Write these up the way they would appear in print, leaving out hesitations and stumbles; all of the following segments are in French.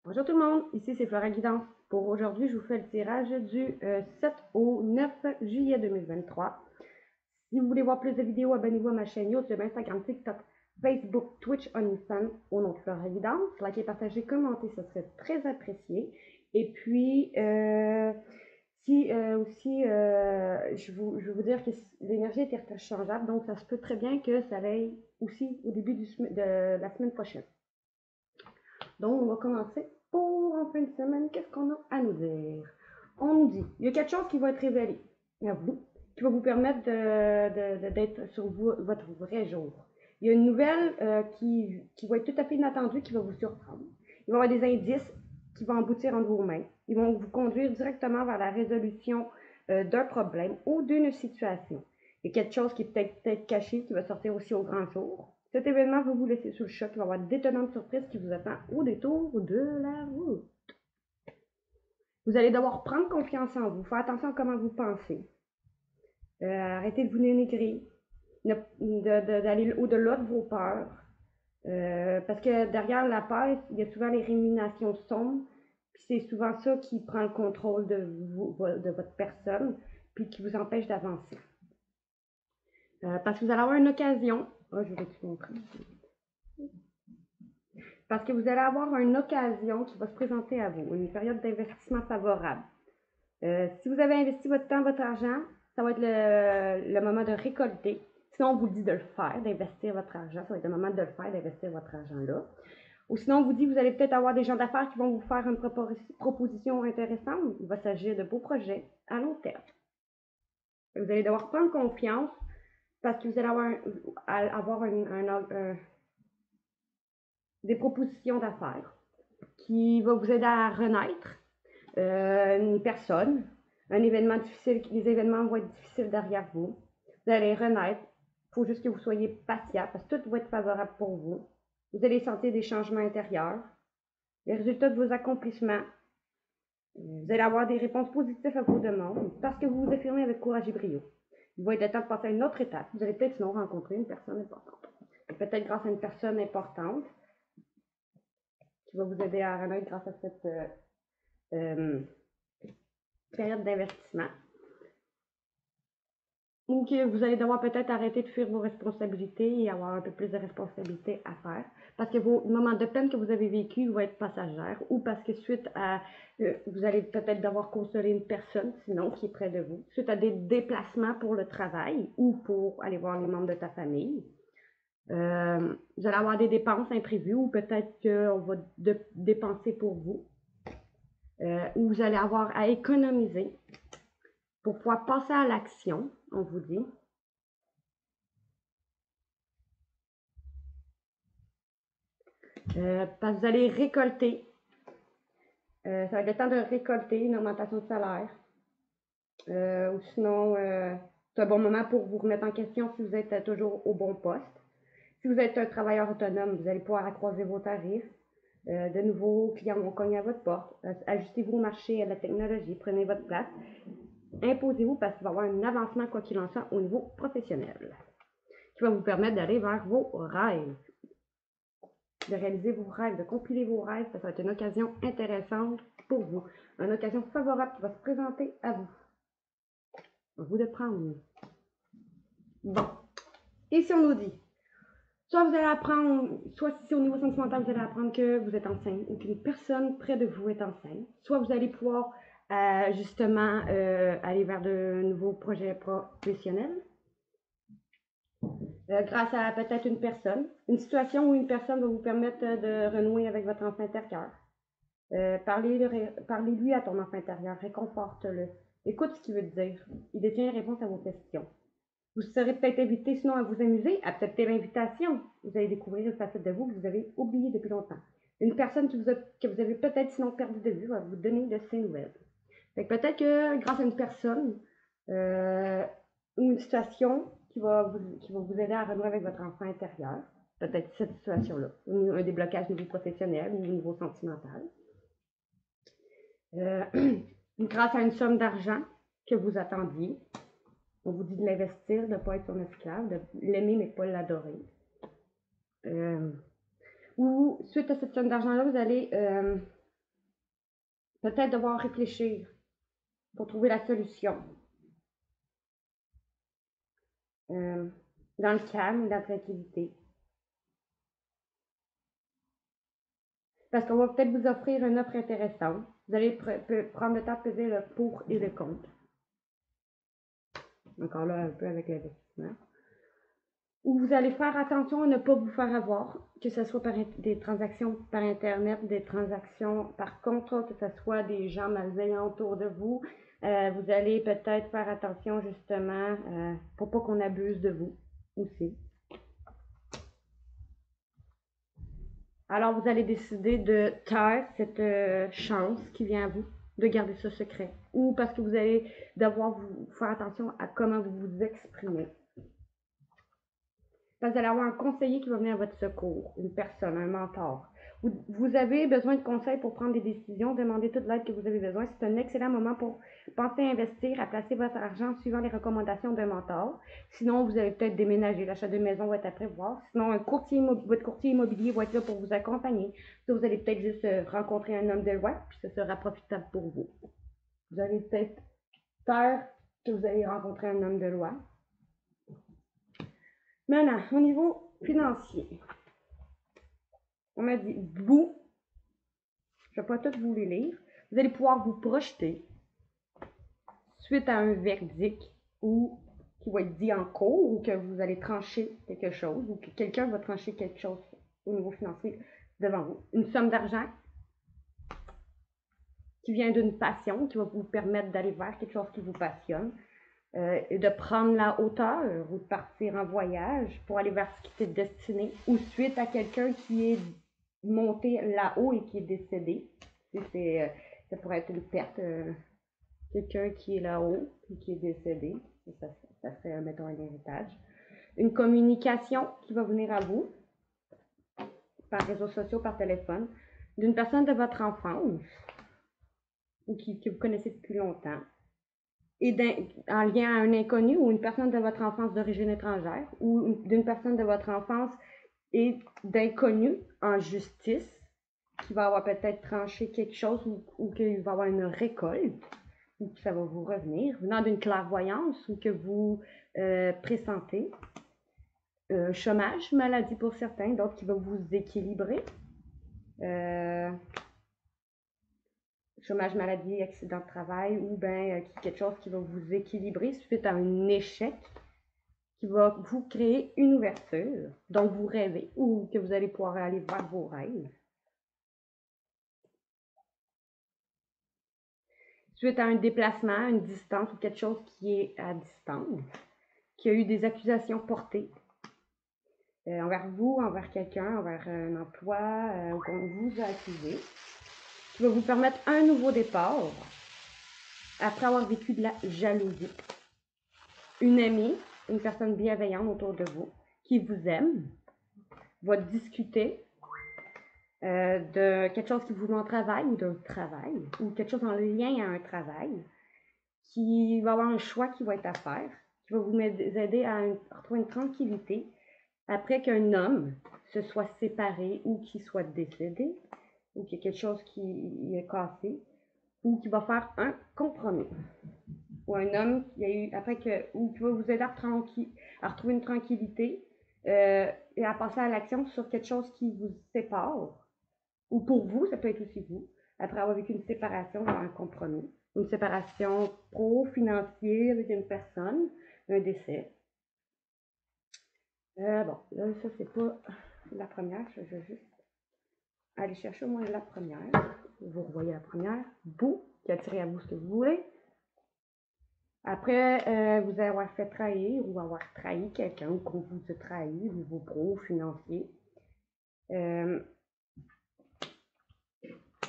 Bonjour tout le monde, ici c'est Flora Guidance. Pour aujourd'hui, je vous fais le tirage du 7 au 9 juillet 2023. Si vous voulez voir plus de vidéos, abonnez-vous à ma chaîne YouTube, Instagram, TikTok, Facebook, Twitch, OnlyFans au nom de Flora Guidance. Likez, partagez, commentez, ce serait très apprécié. Et puis, je vais vous dire que l'énergie est interchangeable, donc ça se peut très bien que ça aille aussi au début de la semaine prochaine. Donc, on va commencer pour en fin de semaine. Qu'est-ce qu'on a à nous dire? On nous dit, il y a quelque chose qui va être révélé à vous, qui va vous permettre d'être sur votre vrai jour. Il y a une nouvelle qui va être tout à fait inattendue, qui va vous surprendre. Il va y avoir des indices qui vont aboutir entre vos mains. Ils vont vous conduire directement vers la résolution d'un problème ou d'une situation. Il y a quelque chose qui est peut-être caché, qui va sortir aussi au grand jour. Cet événement va vous laisser sous le choc. Il va y avoir d'étonnantes surprises qui vous attendent au détour de la route. Vous allez devoir prendre confiance en vous, faire attention à comment vous pensez. Arrêtez de vous dénigrer, d'aller au-delà de vos peurs. Parce que derrière la peur, il y a souvent les rémunérations sombres, puis c'est souvent ça qui prend le contrôle de votre personne, puis qui vous empêche d'avancer. Parce que vous allez avoir une occasion. Je vais te montrer. Parce que vous allez avoir une occasion qui va se présenter à vous, une période d'investissement favorable. Si vous avez investi votre temps, votre argent, ça va être le moment de récolter. Sinon, on vous dit de le faire, d'investir votre argent. Ça va être le moment de le faire, d'investir votre argent là. Ou sinon, on vous dit que vous allez peut-être avoir des gens d'affaires qui vont vous faire une proposition intéressante. Il va s'agir de beaux projets à long terme. Vous allez devoir prendre confiance parce que vous allez avoir des propositions d'affaires qui vont vous aider à renaître. Une personne, un événement difficile, les événements vont être difficiles derrière vous. Vous allez renaître. Il faut juste que vous soyez patient parce que tout va être favorable pour vous. Vous allez sentir des changements intérieurs, les résultats de vos accomplissements. Vous allez avoir des réponses positives à vos demandes parce que vous vous affirmez avec courage et brio. Il va être temps de passer à une autre étape. Vous allez peut-être sinon rencontrer une personne importante. Peut-être grâce à une personne importante qui va vous aider à renaître grâce à cette période d'investissement. Ou que vous allez devoir peut-être arrêter de fuir vos responsabilités et avoir un peu plus de responsabilités à faire. Parce que vos moments de peine que vous avez vécu vont être passagers ou parce que suite à, vous allez peut-être devoir consoler une personne, sinon, qui est près de vous, suite à des déplacements pour le travail ou pour aller voir les membres de ta famille. Vous allez avoir des dépenses imprévues ou peut-être qu'on va dépenser pour vous. Ou vous allez avoir à économiser pour pouvoir passer à l'action, on vous dit. Parce que vous allez récolter. Ça va être le temps de récolter une augmentation de salaire. Ou sinon, c'est un bon moment pour vous remettre en question si vous êtes toujours au bon poste. Si vous êtes un travailleur autonome, vous allez pouvoir accroître vos tarifs. De nouveaux clients vont cogner à votre porte. Ajustez-vous au marché, à la technologie, prenez votre place. Imposez-vous parce qu'il va y avoir un avancement, quoi qu'il en soit, au niveau professionnel, qui va vous permettre d'aller vers vos rêves, de réaliser vos rêves, de compiler vos rêves. Ça va être une occasion intéressante pour vous, une occasion favorable qui va se présenter à vous. À vous de prendre. Bon. Et si on nous dit, soit vous allez apprendre, soit si au niveau sentimental, vous allez apprendre que vous êtes enceinte ou qu'une personne près de vous est enceinte, soit vous allez pouvoir justement aller vers de nouveaux projets professionnels. Grâce à peut-être une situation où une personne va vous permettre de renouer avec votre enfant intérieur. Parlez-lui à ton enfant intérieur, réconforte-le. Écoute ce qu'il veut te dire. Il détient les réponses à vos questions. Vous serez peut-être invité sinon à vous amuser, accepter l'invitation. Vous allez découvrir une facette de vous que vous avez oubliée depuis longtemps. Une personne que vous avez peut-être sinon perdu de vue va vous donner de ses nouvelles. Peut-être que grâce à une personne ou une situation qui va vous aider à renouer avec votre enfant intérieur, peut-être cette situation-là, un déblocage au niveau professionnel ou au niveau sentimental. Grâce à une somme d'argent que vous attendiez, on vous dit de l'investir, de ne pas être son esclave, de l'aimer mais pas l'adorer. Ou suite à cette somme d'argent-là, vous allez peut-être devoir réfléchir pour trouver la solution. Dans le calme, dans la tranquillité. Parce qu'on va peut-être vous offrir une offre intéressante. Vous allez prendre le temps de peser le pour et le contre. Encore là, un peu avec l'investissement. Ou vous allez faire attention à ne pas vous faire avoir, que ce soit par des transactions par Internet, des transactions par contrat, que ce soit des gens malveillants autour de vous. Vous allez peut-être faire attention justement pour pas qu'on abuse de vous aussi. Alors, vous allez décider de taire cette chance qui vient à vous, de garder ça secret. Ou parce que vous allez devoir vous faire attention à comment vous vous exprimez. Parce que vous allez avoir un conseiller qui va venir à votre secours, une personne, un mentor. Vous avez besoin de conseils pour prendre des décisions, demander toute l'aide que vous avez besoin. C'est un excellent moment pour penser à investir, à placer votre argent suivant les recommandations d'un mentor. Sinon, vous allez peut-être déménager. L'achat de maison va être à prévoir. Sinon, votre courtier immobilier va être là pour vous accompagner. Vous allez peut-être juste rencontrer un homme de loi, puis ce sera profitable pour vous. Vous allez peut-être faire que vous allez rencontrer un homme de loi. Maintenant, au niveau financier, on m'a dit, vous, je ne vais pas tout vous les lire, vous allez pouvoir vous projeter suite à un verdict ou qui va être dit en cours ou que vous allez trancher quelque chose ou que quelqu'un va trancher quelque chose au niveau financier devant vous. Une somme d'argent qui vient d'une passion, qui va vous permettre d'aller vers quelque chose qui vous passionne. Et de prendre la hauteur ou de partir en voyage pour aller vers ce qui t'est destiné ou suite à quelqu'un qui est monté là-haut et qui est décédé. Ça pourrait être une perte, quelqu'un qui est là-haut et qui est décédé. Ça serait, mettons, un héritage. Une communication qui va venir à vous par réseaux sociaux, par téléphone, d'une personne de votre enfance ou que vous connaissez depuis longtemps. Et en lien à un inconnu ou une personne de votre enfance d'origine étrangère ou d'une personne de votre enfance et d'inconnu en justice qui va avoir peut-être tranché quelque chose ou qu'il va avoir une récolte ou que ça va vous revenir, venant d'une clairvoyance ou que vous pressentez. Chômage, maladie pour certains, d'autres qui va vous équilibrer. Chômage, maladie, accident de travail ou bien quelque chose qui va vous équilibrer suite à un échec qui va vous créer une ouverture dont vous rêvez ou que vous allez pouvoir aller vers vos rêves. Suite à un déplacement, une distance ou quelque chose qui est à distance, qui a eu des accusations portées envers vous, envers quelqu'un, envers un emploi ou qu'on vous a accusé, qui va vous permettre un nouveau départ après avoir vécu de la jalousie. Une amie, une personne bienveillante autour de vous, qui vous aime, va discuter de quelque chose qui vous met en travail ou d'un travail, ou quelque chose en lien à un travail, qui va avoir un choix qui va être à faire, qui va vous aider à retrouver une tranquillité après qu'un homme se soit séparé ou qu'il soit décédé, ou qu'il y a quelque chose qui est cassé, ou qui va faire un compromis. Ou un homme qui a eu, après que, ou qui va vous aider à retrouver une tranquillité et à passer à l'action sur quelque chose qui vous sépare. Ou pour vous, ça peut être aussi vous, après avoir vécu une séparation dans un compromis. Une séparation pro-financière avec une personne, un décès. Bon, là, ça, c'est pas la première. Je vais juste aller chercher au moins la première. Vous revoyez la première. Vous, qui attirez à vous ce que vous voulez. Après, vous avoir fait trahir ou avoir trahi quelqu'un ou qu'on vous a trahi, vos pros financiers,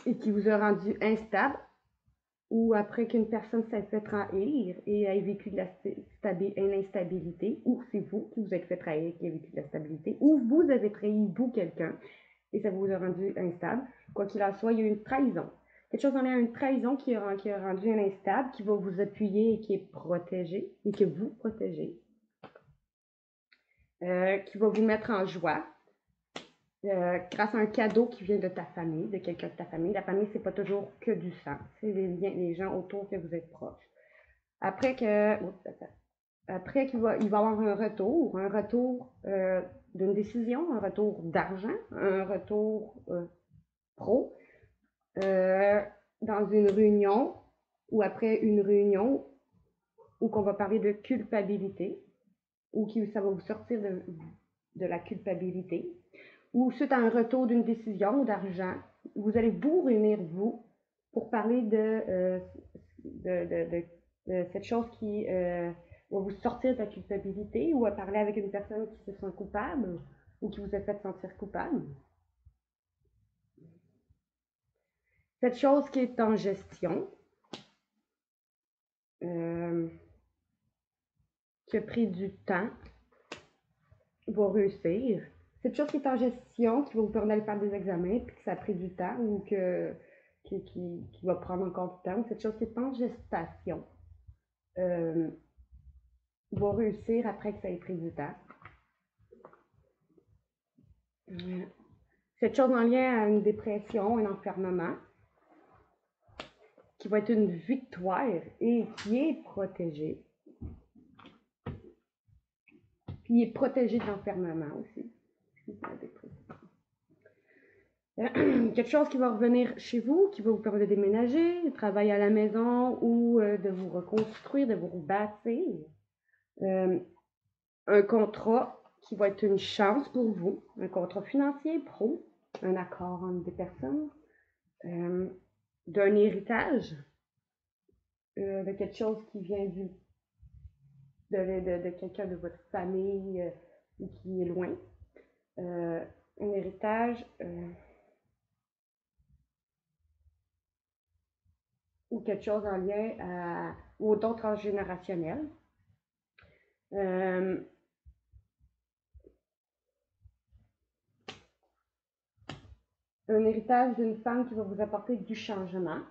et qui vous a rendu instable, ou après qu'une personne s'est fait trahir et ait vécu de l'instabilité, ou c'est vous qui vous êtes fait trahir et qui avez vécu de la stabilité, ou vous avez trahi, vous, quelqu'un, et ça vous a rendu instable. Quoi qu'il en soit, il y a eu une trahison. Quelque chose en est une trahison qui a rendu un instable, qui va vous appuyer et qui est protégé, et que vous protégez, qui va vous mettre en joie, grâce à un cadeau qui vient de ta famille, de quelqu'un de ta famille. La famille, c'est pas toujours que du sang, c'est les gens autour que vous êtes proches. Après qu'il va y avoir un retour d'une décision, un retour d'argent, un retour pro, dans une réunion ou après une réunion où qu'on va parler de culpabilité, ou ça va vous sortir de la culpabilité, ou suite à un retour d'une décision ou d'argent, vous allez vous réunir, vous, pour parler de cette chose qui va vous sortir de la culpabilité, ou à parler avec une personne qui se sent coupable, ou qui vous a fait sentir coupable. Cette chose qui est en gestion, qui a pris du temps, va réussir. Cette chose qui est en gestion, qui va vous permettre de faire des examens, puis que ça a pris du temps, ou qui va prendre encore du temps, cette chose qui est en gestation, va réussir après que ça ait pris du temps. Cette chose en lien à une dépression, un enfermement, qui va être une victoire et qui est protégée. Puis il est protégé de l'enfermement aussi. Quelque chose qui va revenir chez vous, qui va vous permettre de déménager, de travailler à la maison ou de vous reconstruire, de vous rebâtir. Un contrat qui va être une chance pour vous, un contrat financier pro, un accord entre des personnes, d'un héritage, de quelque chose qui vient de quelqu'un de votre famille ou qui est loin. Un héritage ou quelque chose en lien au don transgénérationnel. Un héritage d'une femme qui va vous apporter du changement.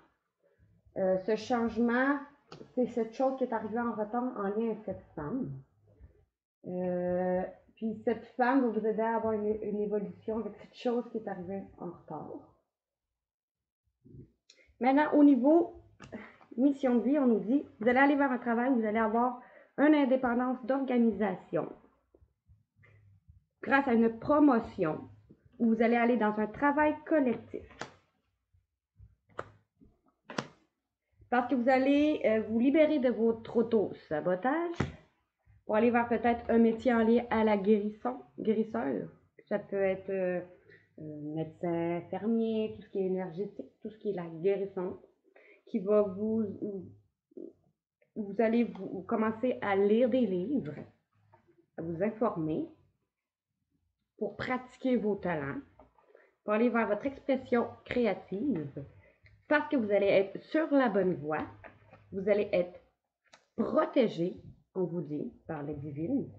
Ce changement, c'est cette chose qui est arrivée en retard en lien avec cette femme. Puis cette femme va vous aider à avoir une évolution avec cette chose qui est arrivée en retard. Maintenant, au niveau mission de vie, on nous dit, vous allez aller vers un travail où vous allez avoir une indépendance d'organisation grâce à une promotion où vous allez aller dans un travail collectif. Parce que vous allez vous libérer de votre auto-sabotage pour aller vers peut-être un métier en lien à la guérisseur. Ça peut être médecin, fermier, tout ce qui est énergétique, tout ce qui est la guérison, qui va vous allez vous commencer à lire des livres, à vous informer, pour pratiquer vos talents, pour aller vers votre expression créative, parce que vous allez être sur la bonne voie, vous allez être protégé, on vous dit, par la divine.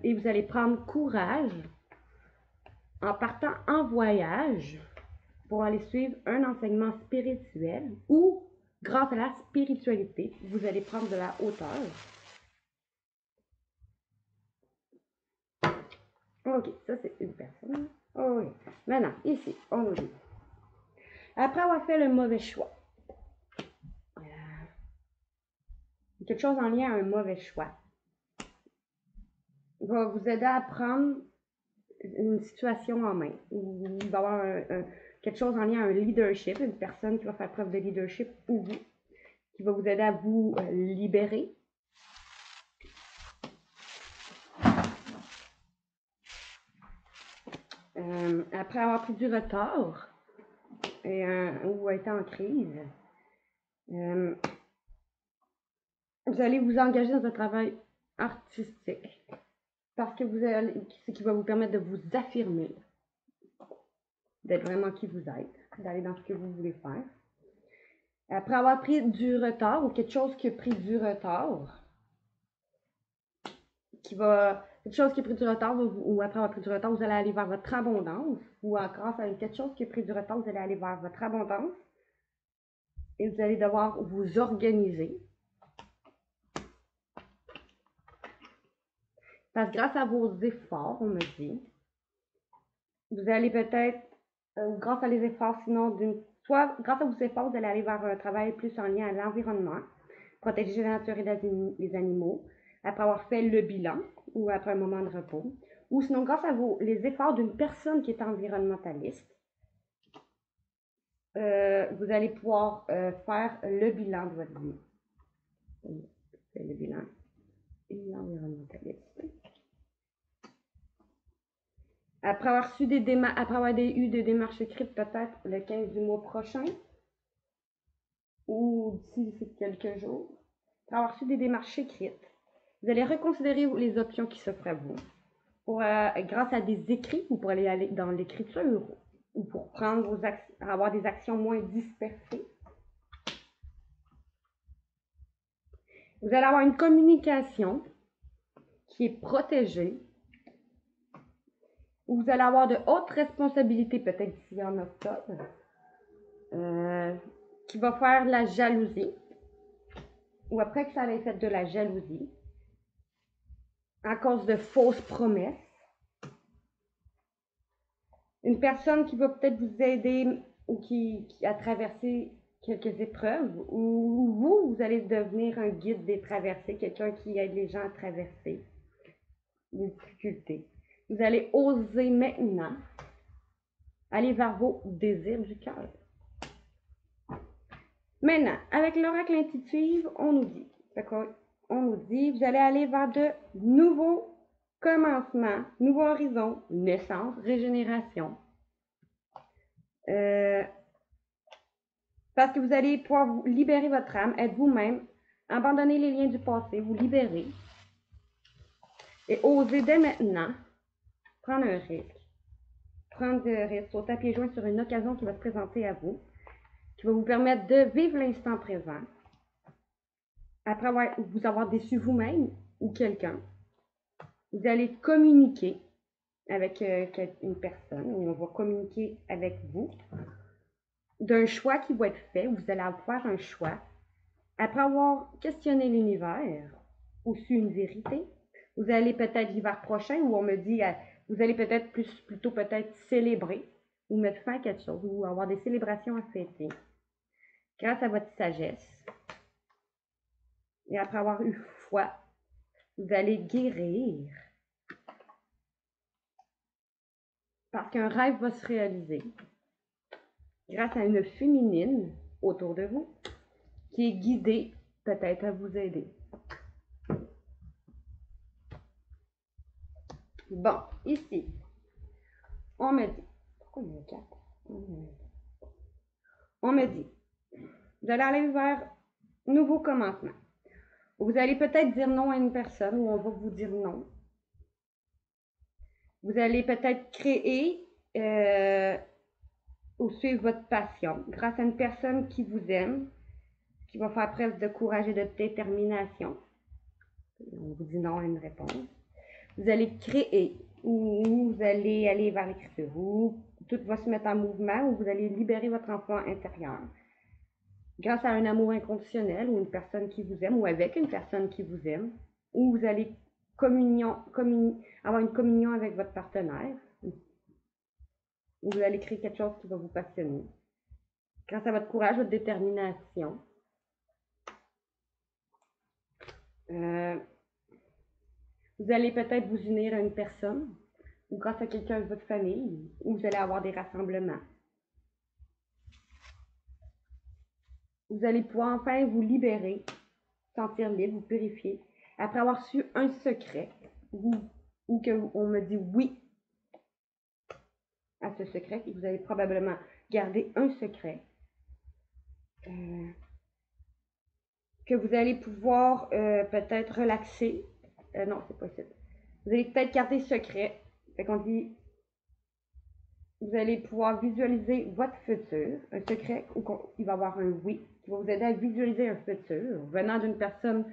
Et vous allez prendre courage en partant en voyage pour aller suivre un enseignement spirituel ou, grâce à la spiritualité, vous allez prendre de la hauteur. Ok, ça c'est une personne. Oh oui. Maintenant, ici, on nous dit. Après avoir fait le mauvais choix, quelque chose en lien à un mauvais choix, va vous aider à prendre une situation en main. Il va y avoir quelque chose en lien à un leadership, une personne qui va faire preuve de leadership ou vous, qui va vous aider à vous libérer. Après avoir pris du retard ou été en crise, vous allez vous engager dans un travail artistique parce que ce qui va vous permettre de vous affirmer, d'être vraiment qui vous êtes, d'aller dans ce que vous voulez faire. Après avoir pris du retard ou quelque chose qui a pris du retard, quelque chose qui a pris du retard ou après avoir pris du retard, vous allez aller vers votre abondance, ou grâce à quelque chose qui a pris du retard, vous allez aller vers votre abondance et vous allez devoir vous organiser. Parce que grâce à vos efforts, on me dit, vous allez peut-être, grâce à les efforts, sinon, soit grâce à vos efforts, vous allez aller vers un travail plus en lien à l'environnement, protéger la nature et les animaux, après avoir fait le bilan ou après un moment de repos. Ou sinon, grâce à les efforts d'une personne qui est environnementaliste, vous allez pouvoir faire le bilan de votre vie. Le bilan et l'environnementaliste. Après avoir eu des démarches écrites peut-être le 15 du mois prochain ou d'ici quelques jours, après avoir reçu des démarches écrites, vous allez reconsidérer les options qui s'offrent à vous. Grâce à des écrits, vous pourrez aller dans l'écriture ou pour prendre avoir des actions moins dispersées. Vous allez avoir une communication qui est protégée. Vous allez avoir de hautes responsabilités, peut-être d'ici en octobre, qui va faire de la jalousie, ou après que ça ait fait de la jalousie, à cause de fausses promesses. Une personne qui va peut-être vous aider ou qui a traversé quelques épreuves, ou vous allez devenir un guide des traversées, quelqu'un qui aide les gens à traverser des difficultés. Vous allez oser maintenant aller vers vos désirs du cœur. Maintenant, avec l'oracle intuitif, on nous dit, vous allez aller vers de nouveaux commencements, nouveaux horizons, naissance, régénération. Parce que vous allez pouvoir vous libérer votre âme, être vous-même, abandonner les liens du passé, vous libérer et oser dès maintenant prendre un risque. Prendre des risques, sauter à pieds joints sur une occasion qui va se présenter à vous, qui va vous permettre de vivre l'instant présent. Après vous avoir déçu vous-même ou quelqu'un, vous allez communiquer avec une personne, ou on va communiquer avec vous d'un choix qui va être fait, vous allez avoir un choix. Après avoir questionné l'univers ou su une vérité, vous allez peut-être l'hiver prochain où on me dit, vous allez peut-être plutôt peut-être célébrer ou mettre fin à quelque chose ou avoir des célébrations à fêter grâce à votre sagesse. Et après avoir eu foi, vous allez guérir. Parce qu'un rêve va se réaliser grâce à une féminine autour de vous qui est guidée peut-être à vous aider. Bon, ici, on me dit, pourquoi il y a 4? On me dit, vous allez aller vers nouveau commencement. Vous allez peut-être dire non à une personne ou on va vous dire non. Vous allez peut-être créer ou suivre votre passion grâce à une personne qui vous aime, qui va faire preuve de courage et de détermination. On vous dit non à une réponse. Vous allez créer ou vous allez aller vers l'écriture ou tout va se mettre en mouvement ou vous allez libérer votre enfant intérieur grâce à un amour inconditionnel ou une personne qui vous aime ou avec une personne qui vous aime ou vous allez avoir une communion avec votre partenaire ou vous allez créer quelque chose qui va vous passionner grâce à votre courage, votre détermination. Vous allez peut-être vous unir à une personne ou grâce à quelqu'un de votre famille ou vous allez avoir des rassemblements. Vous allez pouvoir enfin vous libérer, sentir libre, vous purifier, après avoir su un secret ou qu'on me dit oui à ce secret, et vous allez probablement garder un secret, que vous allez pouvoir peut-être relaxer. Non, c'est pas ça. Vous allez peut-être garder secret. Fait qu'on dit, vous allez pouvoir visualiser votre futur, un secret où il va y avoir un oui, qui va vous aider à visualiser un futur venant d'une personne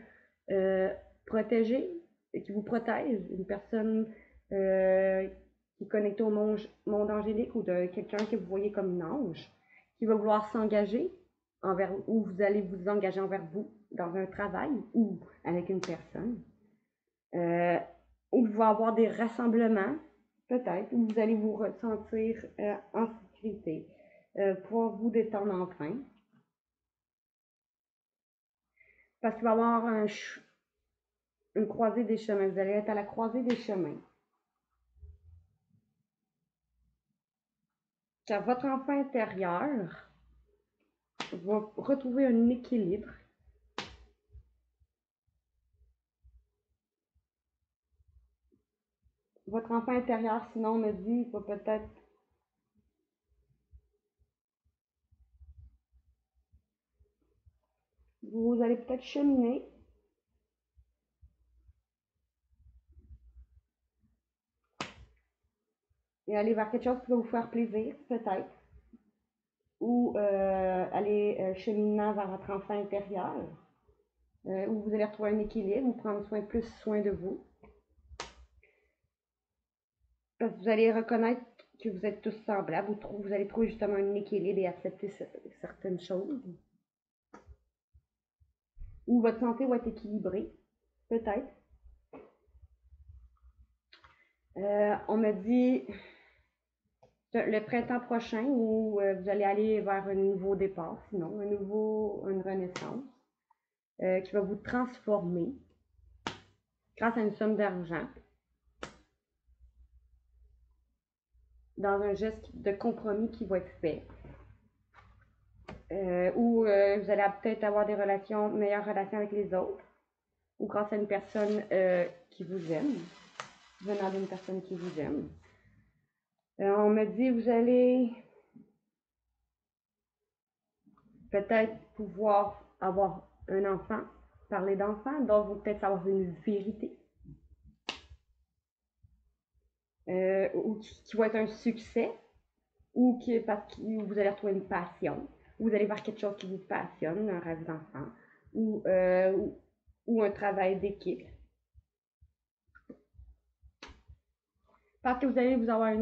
protégée, qui vous protège, une personne qui est connectée au monde angélique ou de quelqu'un que vous voyez comme un ange, qui va vouloir s'engager envers, ou vous allez vous engager envers vous dans un travail ou avec une personne. où il va y avoir des rassemblements, peut-être, où vous allez vous ressentir en sécurité, pouvoir vous détendre enfin. Parce qu'il va y avoir une croisée des chemins. Vous allez être à la croisée des chemins. Car votre enfant intérieur va retrouver un équilibre. Votre enfant intérieur, sinon, on me dit, va peut-être vous allez peut-être cheminer et aller vers quelque chose qui va vous faire plaisir, peut-être. Ou aller cheminement vers votre enfant intérieur, où vous allez retrouver un équilibre, ou prendre plus soin de vous. Parce que vous allez reconnaître que vous êtes tous semblables, vous allez trouver justement un équilibre et accepter certaines choses. Ou votre santé va être équilibrée, peut-être. On me dit le printemps prochain où vous allez aller vers un nouveau départ, sinon une renaissance qui va vous transformer grâce à une somme d'argent dans un geste de compromis qui va être fait. Où vous allez peut-être avoir des meilleures relations avec les autres, ou grâce à une personne qui vous aime, venant d'une personne qui vous aime. On me dit vous allez peut-être pouvoir avoir un enfant, parler d'enfant, donc vous peut-être avoir une vérité. Ou qui va être un succès, ou parce que vous allez retrouver une passion, ou vous allez faire quelque chose qui vous passionne, un rêve d'enfant, ou un travail d'équipe. Parce que vous allez vous avoir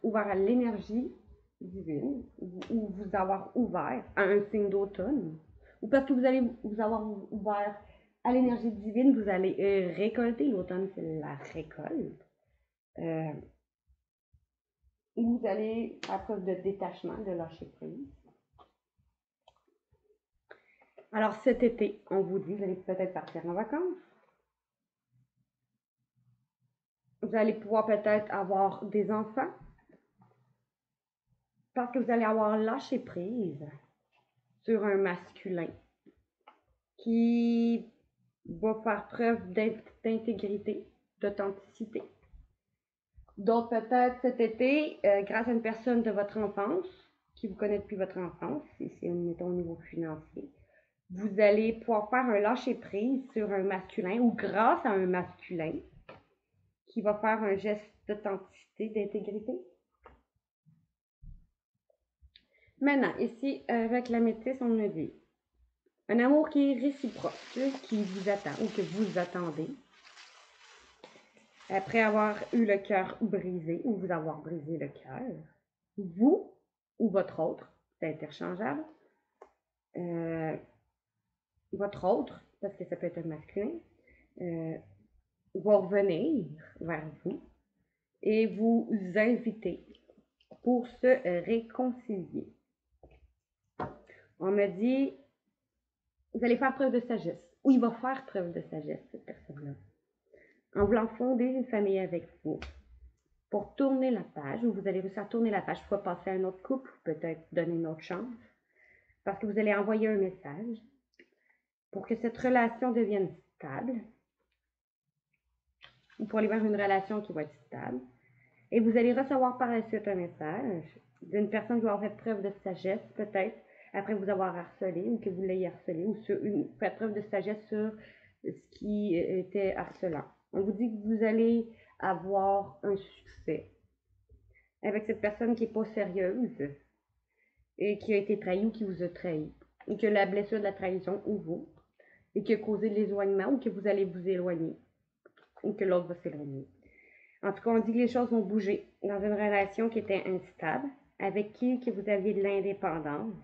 ouvert à l'énergie divine, ou vous avoir ouvert à un signe d'automne, ou parce que vous allez vous avoir ouvert à l'énergie divine, vous allez récolter. L'automne, c'est la récolte. Ou vous allez faire preuve de détachement, de lâcher prise. Alors cet été, on vous dit, vous allez peut-être partir en vacances. Vous allez pouvoir peut-être avoir des enfants. Parce que vous allez avoir lâché prise sur un masculin qui va faire preuve d'intégrité, d'authenticité. Donc peut-être cet été, grâce à une personne de votre enfance, qui vous connaît depuis votre enfance, si c'est mettons au niveau financier, vous allez pouvoir faire un lâcher-prise sur un masculin ou grâce à un masculin qui va faire un geste d'authenticité, d'intégrité. Maintenant, ici, avec la métisse, on me dit un amour qui est réciproque, qui vous attend ou que vous attendez. Après avoir eu le cœur brisé ou vous avoir brisé le cœur, vous ou votre autre, c'est interchangeable, votre autre, parce que ça peut être un masculin, va revenir vers vous et vous inviter pour se réconcilier. On me dit, vous allez faire preuve de sagesse, ou il va faire preuve de sagesse, cette personne-là, en voulant fonder une famille avec vous, pour tourner la page, ou vous allez réussir à tourner la page, soit passer à un autre couple, peut-être donner une autre chance, parce que vous allez envoyer un message pour que cette relation devienne stable, ou pour aller vers une relation qui va être stable. Et vous allez recevoir par la suite un message d'une personne qui va avoir fait preuve de sagesse, peut-être, après vous avoir harcelé, ou que vous l'ayez harcelé, ou fait preuve de sagesse sur ce qui était harcelant. On vous dit que vous allez avoir un succès avec cette personne qui n'est pas sérieuse et qui a été trahie ou qui vous a trahi, et que la blessure de la trahison ou vous, et qui a causé de l'éloignement ou que vous allez vous éloigner, ou que l'autre va s'éloigner. En tout cas, on dit que les choses vont bouger dans une relation qui était instable, avec qui que vous aviez de l'indépendance.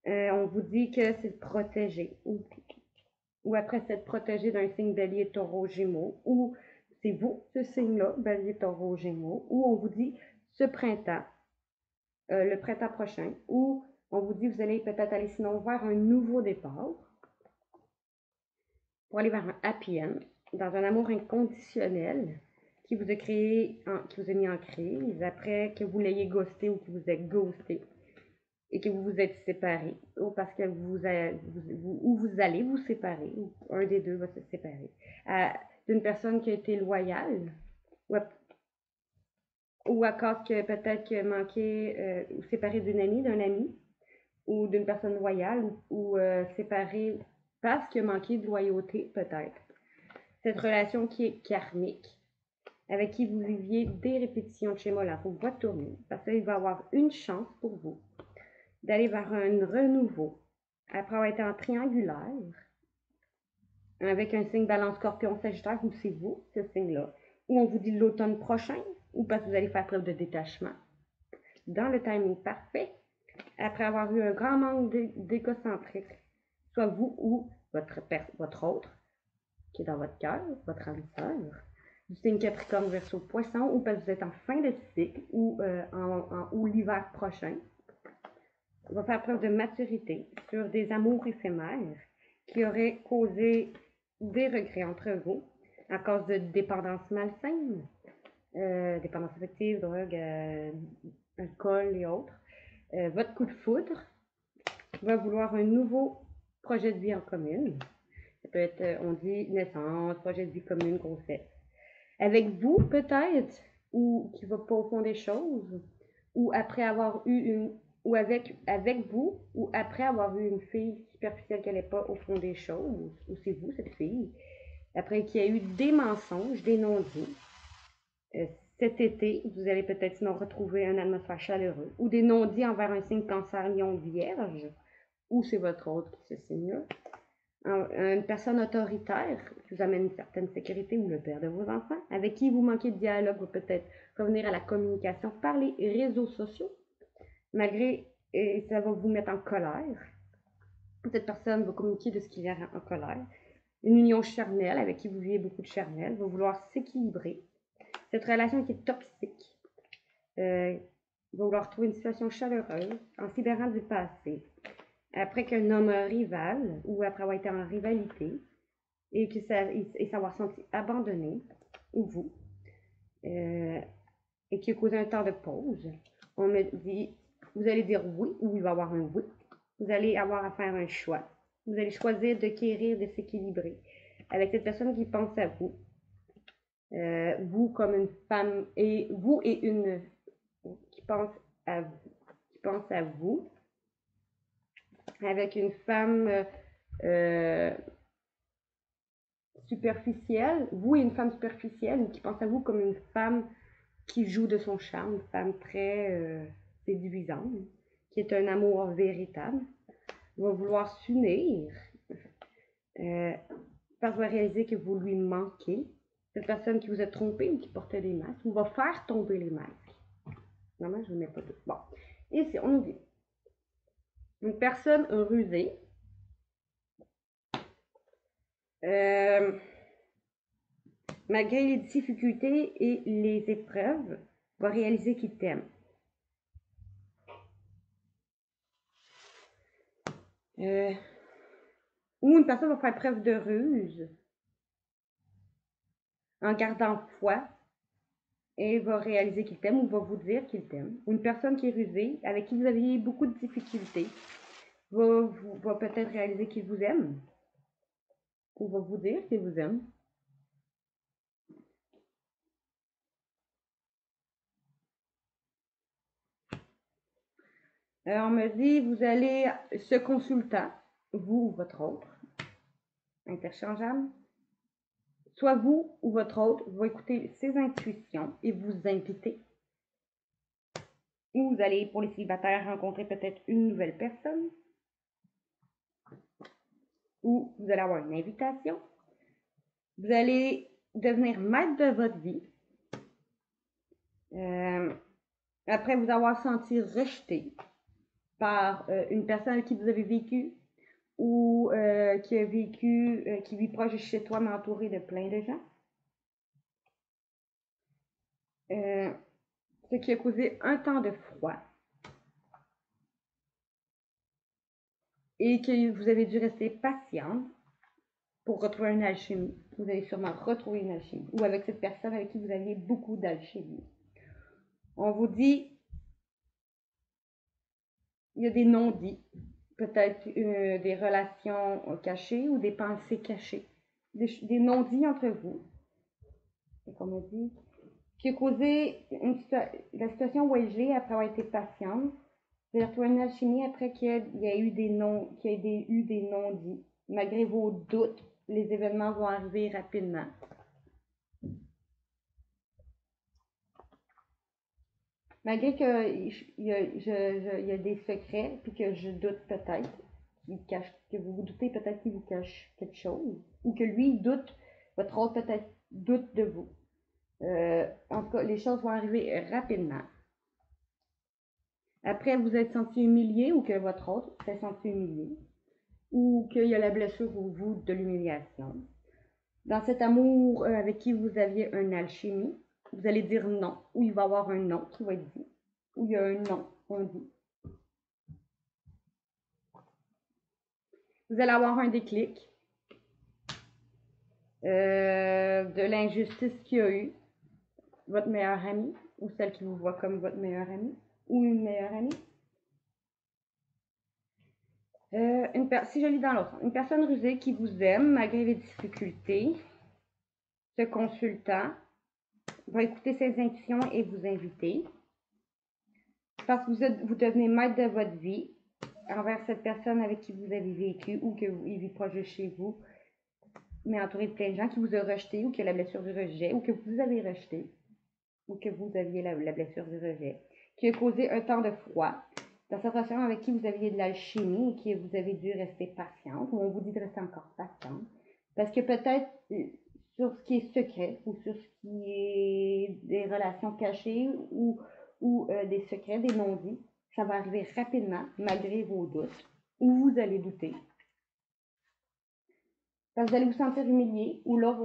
On vous dit que c'est protégé, ou après c'est protégé d'un signe bélier, taureau, gémeaux, ou c'est vous, ce signe-là, Bélier, Taureau, Gémeaux, où on vous dit ce printemps, le printemps prochain, où on vous dit vous allez peut-être aller sinon vers un nouveau départ, pour aller vers un happy end, dans un amour inconditionnel qui vous a créé, qui vous a mis en crise, après que vous l'ayez ghosté ou que vous êtes ghosté et que vous vous êtes séparés, ou parce que vous allez vous séparer, ou un des deux va se séparer, d'une personne qui a été loyale, ou à cause que peut-être que manqué, ou séparé d'une amie, d'un ami, ou d'une personne loyale, ou séparé parce qu'il a manqué de loyauté, peut-être. Cette relation qui est karmique, avec qui vous viviez des répétitions de schéma, la roue va tourner, parce qu'il va y avoir une chance pour vous d'aller vers un renouveau, après avoir été en triangulaire, avec un signe balance scorpion sagittaire, où c'est vous, ce signe-là, où on vous dit l'automne prochain, ou parce que vous allez faire preuve de détachement, dans le timing parfait, après avoir eu un grand manque d'égocentrique, soit vous ou votre autre, qui est dans votre cœur, votre âme sœur, du signe Capricorne, Verseau, Poisson, ou parce que vous êtes en fin de cycle, ou l'hiver prochain, va faire preuve de maturité sur des amours éphémères qui auraient causé des regrets entre vous à cause de dépendance malsaine, dépendance affective, drogue, alcool et autres. Votre coup de foudre va vouloir un nouveau projet de vie en commune. Ça peut être, on dit, naissance, projet de vie commune, grossesse. Avec vous, peut-être, ou qui va pas au fond des choses, ou après avoir eu ou avec vous, ou après avoir eu une fille superficielle qui n'allait pas au fond des choses, ou c'est vous, cette fille, après qu'il y a eu des mensonges, des non-dits. Cet été, vous allez peut-être sinon retrouver une atmosphère chaleureuse, ou des non-dits envers un signe Cancer, Lion, Vierge, ou c'est votre autre qui se signe là. Une personne autoritaire qui vous amène une certaine sécurité, ou le père de vos enfants, avec qui vous manquez de dialogue, va peut-être revenir à la communication par les réseaux sociaux, malgré, et ça va vous mettre en colère. Cette personne va communiquer de ce qui vient en colère. Une union charnelle avec qui vous vivez beaucoup de charnel va vouloir s'équilibrer. Cette relation qui est toxique va vouloir trouver une situation chaleureuse en se libérant du passé. Après qu'un homme rival, ou après avoir été en rivalité, et s'avoir senti abandonné, ou vous, et qui a causé un temps de pause, on me dit, vous allez dire oui, ou il va y avoir un oui. Vous allez avoir à faire un choix. Vous allez choisir de guérir, de s'équilibrer avec cette personne qui pense à vous. Vous comme une femme, et vous et une qui pense à vous, avec une femme superficielle, vous et une femme superficielle qui pense à vous comme une femme qui joue de son charme, une femme très séduisante, qui est un amour véritable, va vouloir s'unir parce qu'il va réaliser que vous lui manquez. Cette personne qui vous a trompé ou qui portait des masques, ou va faire tomber les masques. Normalement, je ne mets pas tout. Bon. Ici, on nous dit une personne rusée, malgré les difficultés et les épreuves, va réaliser qu'il t'aime. Ou une personne va faire preuve de ruse en gardant foi et va réaliser qu'il t'aime ou va vous dire qu'il t'aime. Ou une personne qui est rusée, avec qui vous aviez beaucoup de difficultés, va peut-être réaliser qu'il vous aime ou va vous dire qu'il vous aime. On me dit, vous allez, ce consultant, vous ou votre autre, interchangeable, soit vous ou votre autre va écouter ses intuitions et vous inviter. Ou vous allez, pour les célibataires, rencontrer peut-être une nouvelle personne. Ou vous allez avoir une invitation. Vous allez devenir maître de votre vie. Après vous avoir senti rejeté par une personne avec qui vous avez vécu ou qui a vécu, qui vit proche de chez toi, mais entouré de plein de gens. ce qui a causé un temps de froid et que vous avez dû rester patient pour retrouver une alchimie. Vous allez sûrement retrouver une alchimie ou avec cette personne avec qui vous aviez beaucoup d'alchimie. On vous dit, il y a des non-dits, peut-être des relations cachées ou des pensées cachées, des non-dits entre vous. C'est comme on dit, qui a causé la situation Wesley après avoir été patiente. C'est-à-dire retrouver une alchimie après qu'il y ait eu des non-dits. Malgré vos doutes, les événements vont arriver rapidement. Malgré qu'il y a des secrets, puis que je doute peut-être, que vous vous doutez peut-être qu'il vous cache quelque chose, ou que lui doute, votre autre peut-être doute de vous. En tout cas, les choses vont arriver rapidement. Après, vous êtes senti humilié ou que votre autre s'est senti humilié, ou qu'il y a la blessure au bout de l'humiliation. Dans cet amour avec qui vous aviez une alchimie, vous allez dire non, ou il va y avoir un non qui va être dit, ou il y a un non, on dit. Vous allez avoir un déclic de l'injustice qu'il y a eu, votre meilleure amie, ou celle qui vous voit comme votre meilleure amie, ou une meilleure amie. Si je lis dans l'autre, une personne rusée qui vous aime malgré les difficultés, se consultant, va écouter ses intuitions et vous inviter. Parce que vous devenez maître de votre vie envers cette personne avec qui vous avez vécu ou qu'il vit proche de chez vous, mais entouré de plein de gens qui vous ont rejeté ou qui a la blessure du rejet ou que vous avez rejeté ou que vous aviez la blessure du rejet, qui a causé un temps de froid dans cette relation avec qui vous aviez de l'alchimie et qui vous avez dû rester patiente, ou on vous dit de rester encore patiente, parce que peut-être sur ce qui est secret ou sur ce qui est des relations cachées ou des secrets, des non-dits, ça va arriver rapidement malgré vos doutes, ou vous allez douter. Parce que vous allez vous sentir humilié, ou l'autre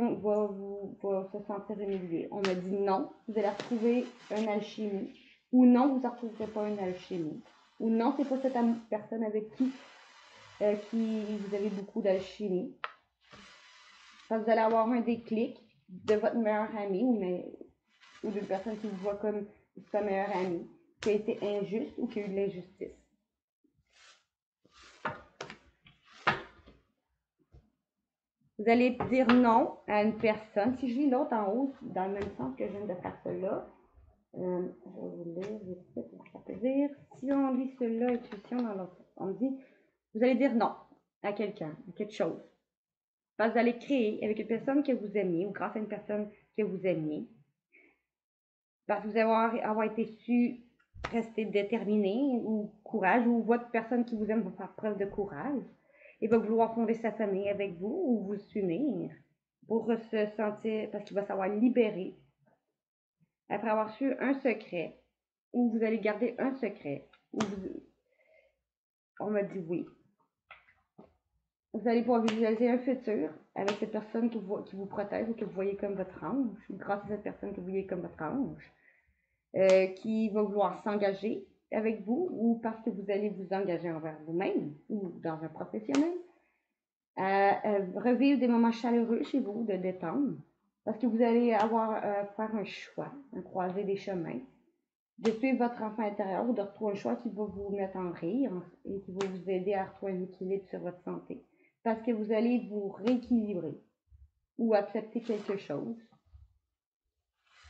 va se sentir humilié. On a dit non, vous allez retrouver une alchimie, ou non, vous ne retrouverez pas une alchimie, ou non, c'est pas cette personne avec qui vous avez beaucoup d'alchimie. Parce que vous allez avoir un déclic de votre meilleur ami ou d'une personne qui vous voit comme sa meilleure amie, qui a été injuste ou qui a eu de l'injustice. Vous allez dire non à une personne. Si je lis l'autre en haut, dans le même sens que je viens de faire cela, je vais vous lire vite fait pour que ça peut dire. Si on lit cela, intuition dans l'autre, on dit, vous allez dire non à quelqu'un, à quelque chose. Parce que vous allez créer avec une personne que vous aimiez ou grâce à une personne que vous aimiez. Parce que vous allez avoir été su rester déterminé ou courage, ou votre personne qui vous aime va faire preuve de courage et va vouloir fonder sa famille avec vous ou vous unir pour se sentir, parce qu'il va savoir libérer après avoir su un secret, ou vous allez garder un secret, ou on m'a dit oui. Vous allez pouvoir visualiser un futur avec cette personne qui vous protège ou que vous voyez comme votre ange, grâce à cette personne que vous voyez comme votre ange, qui va vouloir s'engager avec vous ou parce que vous allez vous engager envers vous-même ou dans un professionnel. Revivre des moments chaleureux chez vous, de détente, parce que vous allez avoir faire un choix, croiser des chemins, de suivre votre enfant intérieur ou de retrouver un choix qui va vous mettre en rire et qui va vous aider à retrouver un équilibre sur votre santé. Parce que vous allez vous rééquilibrer ou accepter quelque chose.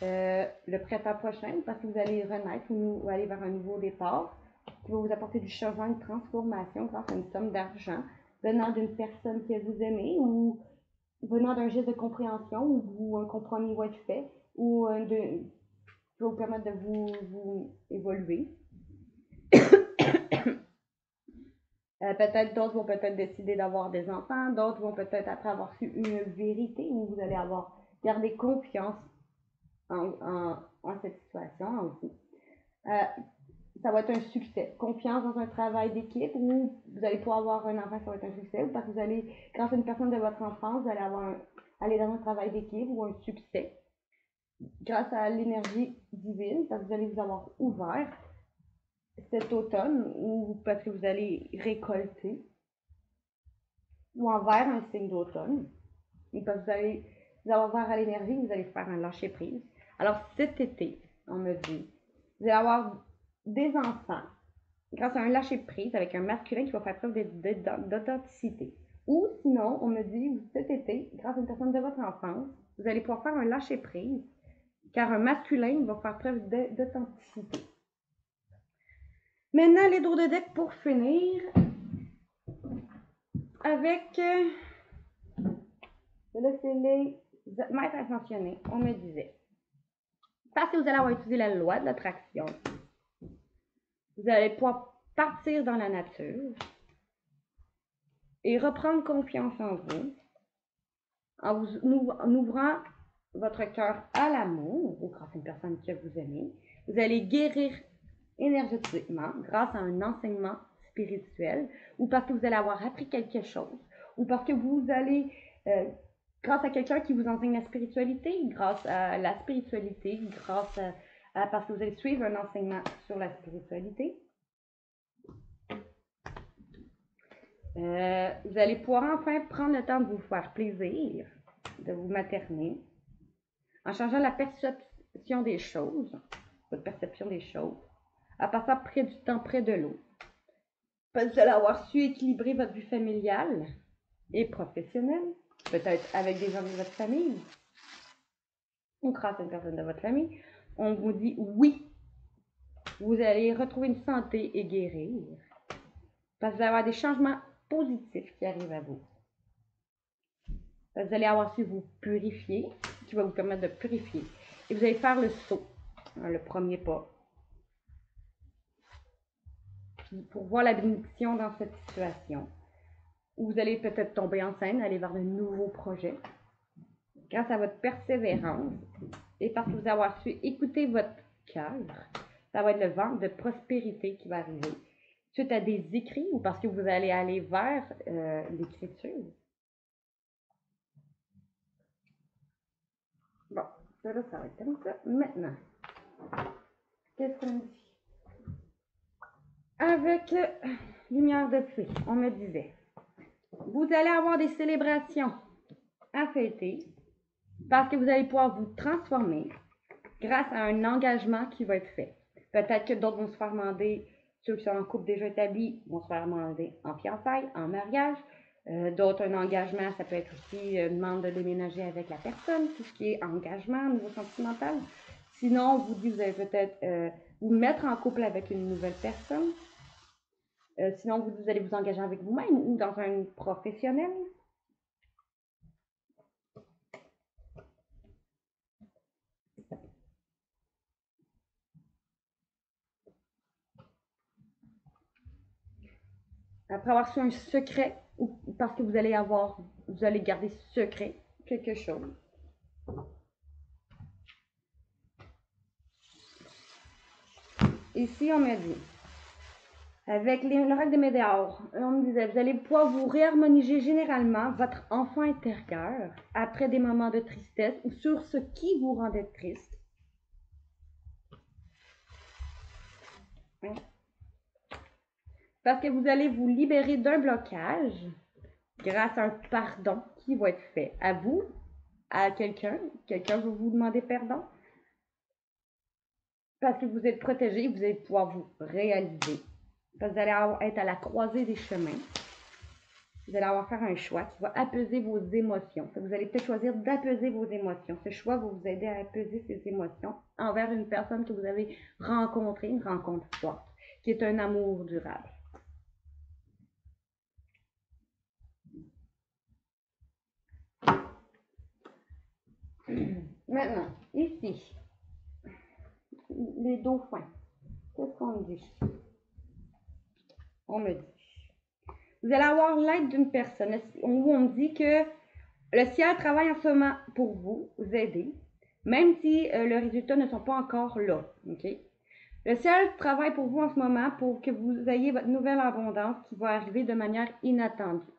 Le printemps prochain, parce que vous allez renaître ou aller vers un nouveau départ qui va vous apporter du changement, une transformation grâce à une somme d'argent venant d'une personne que vous aimez ou venant d'un geste de compréhension où un compromis va être fait ou qui va vous permettre de vous évoluer. Peut-être d'autres vont peut-être décider d'avoir des enfants, d'autres vont peut-être après avoir su une vérité où vous allez avoir gardé confiance en cette situation, en vous. Ça va être un succès. Confiance dans un travail d'équipe où vous allez pouvoir avoir un enfant, ça va être un succès, ou parce que vous allez, grâce à une personne de votre enfance, vous allez aller dans un travail d'équipe ou un succès. grâce à l'énergie divine, parce que vous allez vous avoir ouvert cet automne ou parce que vous allez récolter ou envers un signe d'automne et parce que vous allez vous avoir ouvert à l'énergie, vous allez faire un lâcher prise. Alors cet été, on me dit, vous allez avoir des enfants grâce à un lâcher prise avec un masculin qui va faire preuve d'authenticité. Ou sinon, on me dit cet été, grâce à une personne de votre enfance, vous allez pouvoir faire un lâcher prise car un masculin va faire preuve d'authenticité. Maintenant, les dos de deck pour finir avec laissez-les maîtres intentionnés. On me disait, parce que vous allez avoir utilisé la loi de l'attraction, vous allez pouvoir partir dans la nature et reprendre confiance en vous en ouvrant votre cœur à l'amour ou grâce à une personne que vous aimez. Vous allez guérir énergétiquement grâce à un enseignement spirituel ou parce que vous allez avoir appris quelque chose ou parce que vous allez, grâce à quelqu'un qui vous enseigne la spiritualité, grâce à la spiritualité, grâce parce que vous allez suivre un enseignement sur la spiritualité. Vous allez pouvoir enfin prendre le temps de vous faire plaisir, de vous materner, en changeant la perception des choses, votre perception des choses, en passant près du temps près de l'eau. Vous allez avoir su équilibrer votre vie familiale et professionnelle, peut-être avec des gens de votre famille, ou grâce à une personne de votre famille. On vous dit oui, vous allez retrouver une santé et guérir, parce que vous allez avoir des changements positifs qui arrivent à vous. Vous allez avoir su vous purifier, qui va vous permettre de purifier. Et vous allez faire le saut, le premier pas, pour voir la bénédiction dans cette situation. Où vous allez peut-être tomber enceinte, aller vers de nouveaux projets. Grâce à votre persévérance et parce que vous allez avoir su écouter votre cœur, ça va être le vent de prospérité qui va arriver. Suite à des écrits ou parce que vous allez aller vers l'écriture. Bon, ça là, ça va être comme ça. Maintenant, qu'est-ce qu'on dit? Avec lumière de feu, on me disait, vous allez avoir des célébrations à fêter parce que vous allez pouvoir vous transformer grâce à un engagement qui va être fait. Peut-être que d'autres vont se faire demander, ceux qui sont en couple déjà établi vont se faire demander en fiançailles, en mariage. D'autres, un engagement, ça peut être aussi une demande de déménager avec la personne, tout ce qui est engagement au niveau sentimental. Sinon, on vous dit, vous allez peut-être vous mettre en couple avec une nouvelle personne. Sinon, vous allez vous engager avec vous-même ou dans un professionnel. Après avoir su un secret, ou parce que vous allez garder secret quelque chose. Ici, on m'a dit, avec l'oracle des Météores, on me disait, vous allez pouvoir vous réharmoniser généralement votre enfant intérieur après des moments de tristesse ou sur ce qui vous rendait triste. Parce que vous allez vous libérer d'un blocage grâce à un pardon qui va être fait à vous, à quelqu'un. Quelqu'un va vous demander pardon. Parce que vous êtes protégé, vous allez pouvoir vous réaliser. Parce que vous allez être à la croisée des chemins. Vous allez avoir à faire un choix qui va apaiser vos émotions. Vous allez peut-être choisir d'apaiser vos émotions. Ce choix va vous aider à apaiser ces émotions envers une personne que vous avez rencontrée, une rencontre forte, qui est un amour durable. Maintenant, ici, les dauphins. Qu'est-ce qu'on dit? On me dit. Vous allez avoir l'aide d'une personne où on me dit que le ciel travaille en ce moment pour vous aider, même si les résultats ne sont pas encore là. Okay? Le ciel travaille pour vous en ce moment pour que vous ayez votre nouvelle abondance qui va arriver de manière inattendue.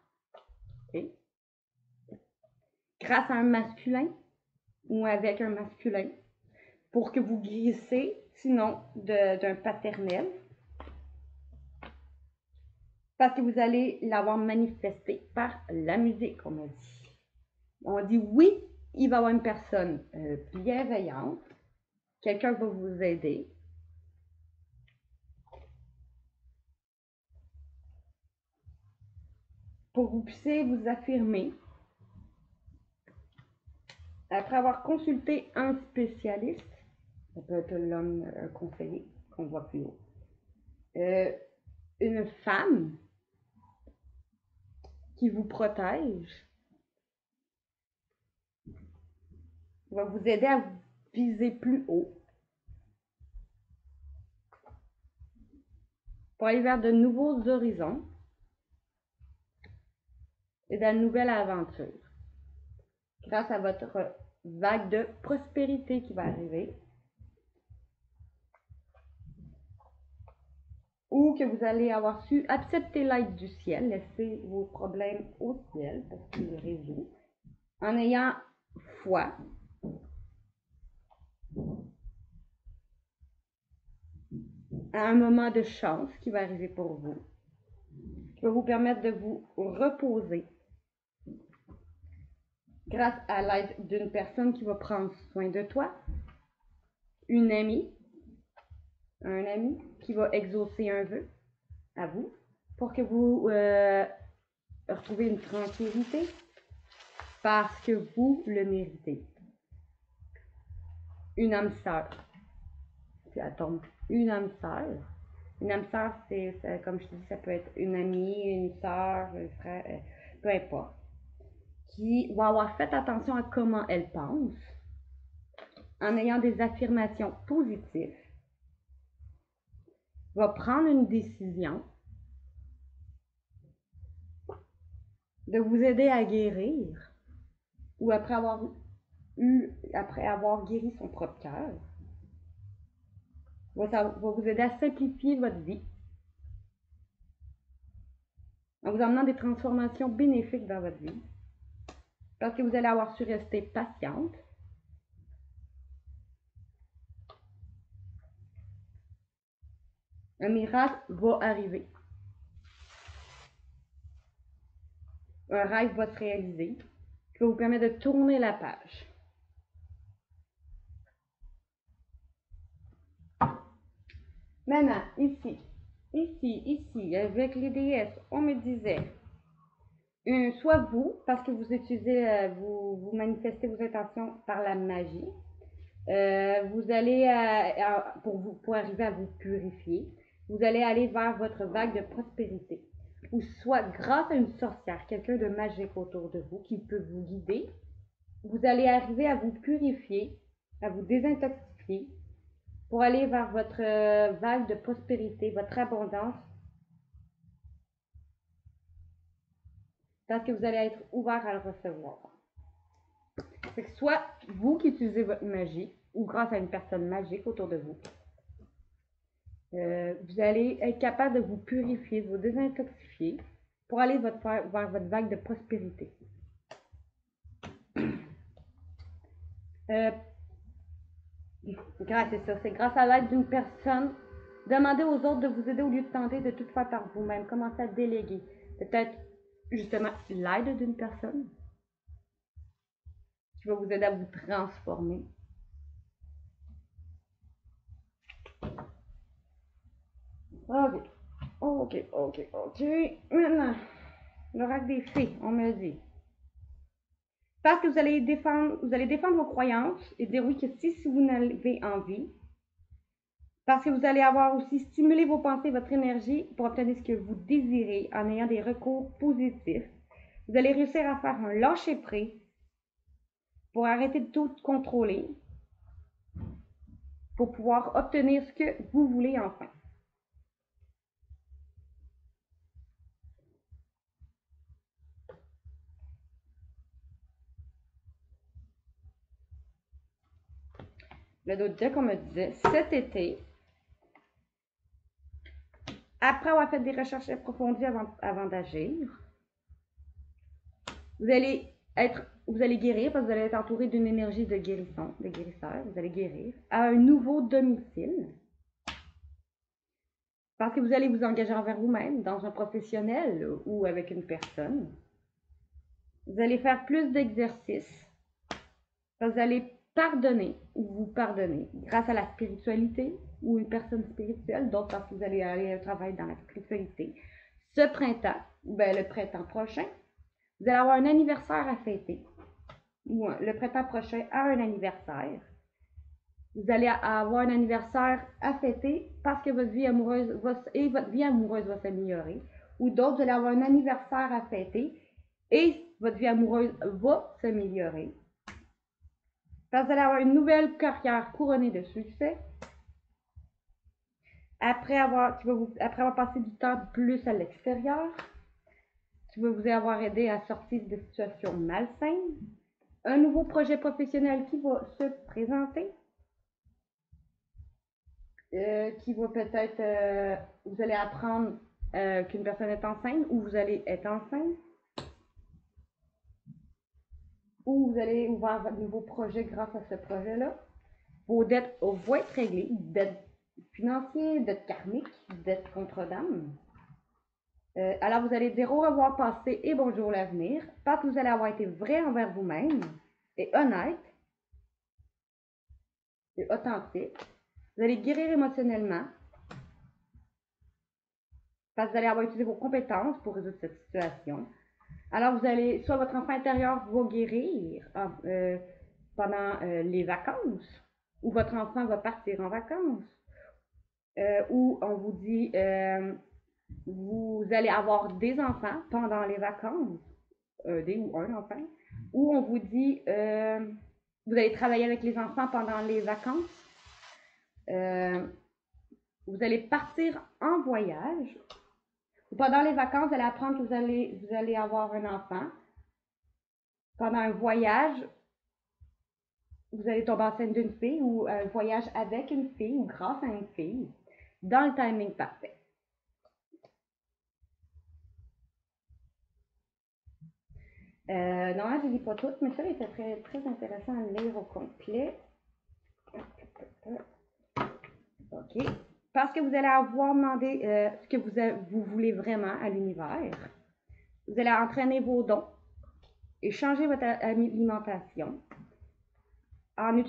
Okay? Grâce à un masculin ou avec un masculin. pour que vous guérissez, sinon d'un paternel. Parce que vous allez l'avoir manifesté par la musique, on a dit. On dit oui, il va y avoir une personne bienveillante, quelqu'un va vous aider. Pour que vous puissiez vous affirmer. Après avoir consulté un spécialiste, ça peut être l'homme conseiller qu'on voit plus haut, une femme qui vous protège va vous aider à viser plus haut pour aller vers de nouveaux horizons et de nouvelles aventures grâce à votre vague de prospérité qui va arriver ou que vous allez avoir su accepter l'aide du ciel, laisser vos problèmes au ciel pour qu'il les résout en ayant foi. À un moment de chance qui va arriver pour vous, qui va vous permettre de vous reposer grâce à l'aide d'une personne qui va prendre soin de toi, une amie, un ami qui va exaucer un vœu à vous pour que vous retrouvez une tranquillité parce que vous le méritez. Une âme sœur. Puis elle tombe. Une âme sœur. Une âme sœur, c'est comme je te dis, ça peut être une amie, une sœur, un frère, peu importe, qui va avoir fait attention à comment elle pense, en ayant des affirmations positives, va prendre une décision de vous aider à guérir, ou après avoir guéri son propre cœur, va vous aider à simplifier votre vie en vous amenant des transformations bénéfiques dans votre vie, parce que vous allez avoir su rester patiente. Un miracle va arriver. Un rêve va se réaliser qui va vous permettre de tourner la page. Maintenant, ici, avec les déesses, on me disait, soit vous, parce que vous utilisez, vous manifestez vos intentions par la magie, vous allez, pour arriver à vous purifier, vous allez aller vers votre vague de prospérité. Ou soit grâce à une sorcière, quelqu'un de magique autour de vous qui peut vous guider, vous allez arriver à vous purifier, à vous désintoxifier, pour aller vers votre vague de prospérité, votre abondance, parce que vous allez être ouvert à le recevoir. C'est que soit vous qui utilisez votre magie, ou grâce à une personne magique autour de vous, vous allez être capable de vous purifier, de vous désintoxifier, pour aller vers votre vague de prospérité. C'est ça, c'est grâce à l'aide d'une personne. Demandez aux autres de vous aider au lieu de tenter de tout faire par vous-même. Commencez à déléguer. Peut-être justement l'aide d'une personne qui va vous aider à vous transformer. Ok. Maintenant, l'oracle des fées, on me dit. Parce que vous allez défendre vos croyances et dire oui que si vous en avez envie. Parce que vous allez avoir aussi stimulé vos pensées, votre énergie pour obtenir ce que vous désirez en ayant des recours positifs. Vous allez réussir à faire un lâcher-prise pour arrêter de tout contrôler, pour pouvoir obtenir ce que vous voulez enfin. Le dos deck, on me disait, cet été, après avoir fait des recherches approfondies avant d'agir, vous allez vous allez guérir parce que vous allez être entouré d'une énergie de guérison, de guérisseur, vous allez guérir à un nouveau domicile. Parce que vous allez vous engager envers vous-même, dans un professionnel ou avec une personne. Vous allez faire plus d'exercices. Vous allez pardonner ou vous pardonner grâce à la spiritualité ou une personne spirituelle, d'autres parce que vous allez aller au travail dans la spiritualité. Ce printemps, le printemps prochain, vous allez avoir un anniversaire à fêter. Ou le printemps prochain a un anniversaire. Vous allez avoir un anniversaire à fêter parce que votre vie amoureuse va s'améliorer. Ou d'autres, vous allez avoir un anniversaire à fêter et votre vie amoureuse va s'améliorer. Parce que vous allez avoir une nouvelle carrière couronnée de succès. Après avoir passé du temps plus à l'extérieur, tu vas vous avoir aidé à sortir de situations malsaines. Un nouveau projet professionnel qui va se présenter. Qui va peut-être, vous allez apprendre qu'une personne est enceinte ou vous allez être enceinte. Ou vous allez ouvrir votre nouveau projet grâce à ce projet-là. Vos dettes vont être réglées, dettes financières, dettes karmiques, dettes contre dame. Alors vous allez dire au revoir passé et bonjour l'avenir, parce que vous allez avoir été vrai envers vous-même et honnête et authentique. Vous allez guérir émotionnellement, parce que vous allez avoir utilisé vos compétences pour résoudre cette situation. Alors vous allez, soit votre enfant intérieur va guérir pendant les vacances, ou votre enfant va partir en vacances, ou on vous dit vous allez avoir des enfants pendant les vacances, des ou un enfant, ou on vous dit vous allez travailler avec les enfants pendant les vacances, vous allez partir en voyage, ou pendant les vacances, vous allez apprendre que vous allez avoir un enfant. Pendant un voyage, vous allez tomber enceinte d'une fille ou un voyage avec une fille ou grâce à une fille dans le timing parfait. Non, je ne lis pas toutes, mais ça était très, très intéressant à lire au complet. OK. Parce que vous allez avoir demandé ce que vous voulez vraiment à l'univers. Vous allez entraîner vos dons et changer votre alimentation en